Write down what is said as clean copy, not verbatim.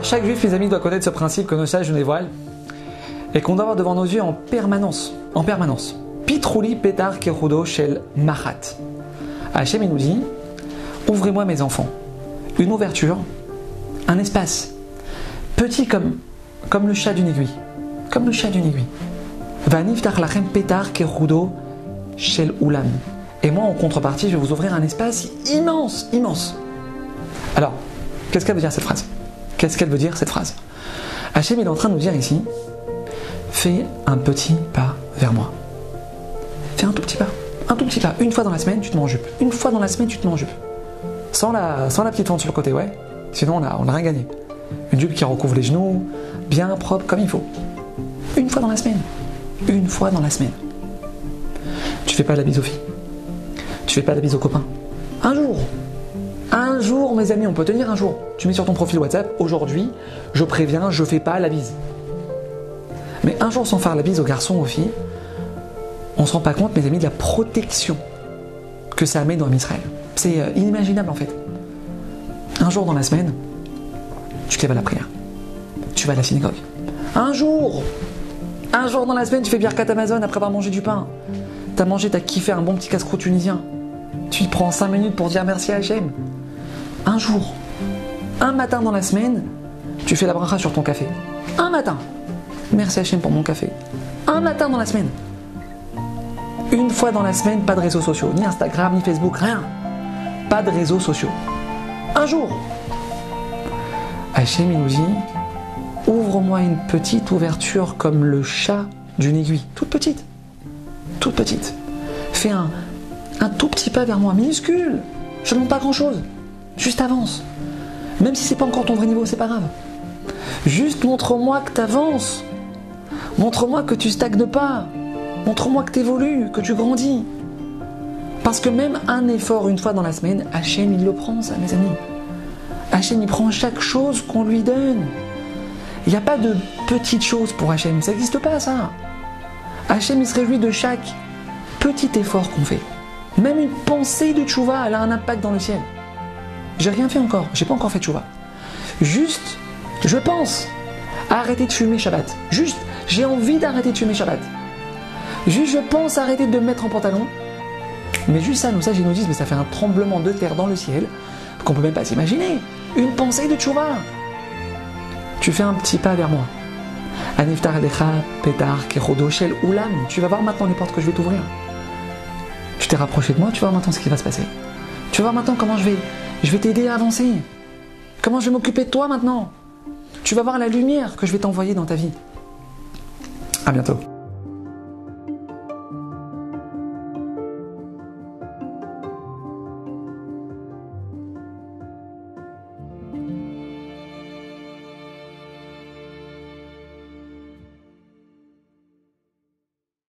chaque juif, mes amis, doit connaître ce principe que nos sages nous dévoilent et qu'on doit avoir devant nos yeux en permanence. En permanence. Pitrouli petar kerudo shel machat. Hachem, il nous dit, ouvrez-moi mes enfants. Une ouverture, un espace, petit comme le chat d'une aiguille. Comme le chat d'une aiguille. Vaniftar lachem petar kerudo shel ulam. Et moi, en contrepartie, je vais vous ouvrir un espace immense, immense. Alors, qu'est-ce qu'elle veut dire cette phrase? Qu'est-ce qu'elle veut dire cette phrase? Hachem, il est en train de nous dire ici, fais un petit pas vers moi. Fais un tout petit pas. Un tout petit pas. Une fois dans la semaine, tu te mets en jupe. Une fois dans la semaine, tu te mets en jupe. Sans la petite fente sur le côté, ouais. Sinon, on a rien gagné. Une jupe qui recouvre les genoux, bien propre, comme il faut. Une fois dans la semaine. Une fois dans la semaine. Tu fais pas la bise aux filles. Tu fais pas la bise aux copains. Un jour. Un jour, mes amis, on peut tenir un jour. Tu mets sur ton profil WhatsApp, aujourd'hui, je préviens, je fais pas la bise. Mais un jour sans faire la bise aux garçons, aux filles, on se rend pas compte, mes amis, de la protection que ça met dans Israël. C'est inimaginable en fait. Un jour dans la semaine, tu te lèves à la prière. Tu vas à la synagogue. Un jour dans la semaine, tu fais Birkat Amazon après avoir mangé du pain. T'as kiffé un bon petit casse-croûte tunisien. Tu te prends 5 minutes pour dire merci à Hachem. Un jour, un matin dans la semaine, tu fais la bracha sur ton café. Un matin. Merci Hachem pour mon café. Un matin dans la semaine. Une fois dans la semaine, pas de réseaux sociaux. Ni Instagram, ni Facebook, rien. Pas de réseaux sociaux. Un jour. Hachem, il nous dit, ouvre-moi une petite ouverture comme le chat d'une aiguille. Toute petite. Toute petite. Fais un tout petit pas vers moi, minuscule. Je ne demande pas grand-chose. Juste avance. Même si c'est pas encore ton vrai niveau, c'est pas grave. Juste montre-moi que tu avances. Montre-moi que tu stagnes pas. Montre-moi que tu évolues, que tu grandis. Parce que même un effort une fois dans la semaine, Hachem, il le prend, ça, mes amis. Hachem, il prend chaque chose qu'on lui donne. Il n'y a pas de petites choses pour Hachem. Ça n'existe pas, ça. Hachem, il se réjouit de chaque petit effort qu'on fait. Même une pensée de tchouva, elle a un impact dans le ciel. J'ai rien fait encore, j'ai pas encore fait tchouva. Juste, je pense à arrêter de fumer Shabbat. Juste, j'ai envie d'arrêter de fumer Shabbat. Juste, je pense à arrêter de me mettre en pantalon. Mais juste ça, nos sages nous disent, mais ça fait un tremblement de terre dans le ciel qu'on peut même pas s'imaginer. Une pensée de tchouva. Tu fais un petit pas vers moi. Aniftar alecha petar kerodo shel ulam. Tu vas voir maintenant les portes que je vais t'ouvrir. Tu t'es rapproché de moi, tu vas voir maintenant ce qui va se passer. Tu vas voir maintenant comment je vais t'aider à avancer. Comment je vais m'occuper de toi maintenant. Tu vas voir la lumière que je vais t'envoyer dans ta vie. À bientôt.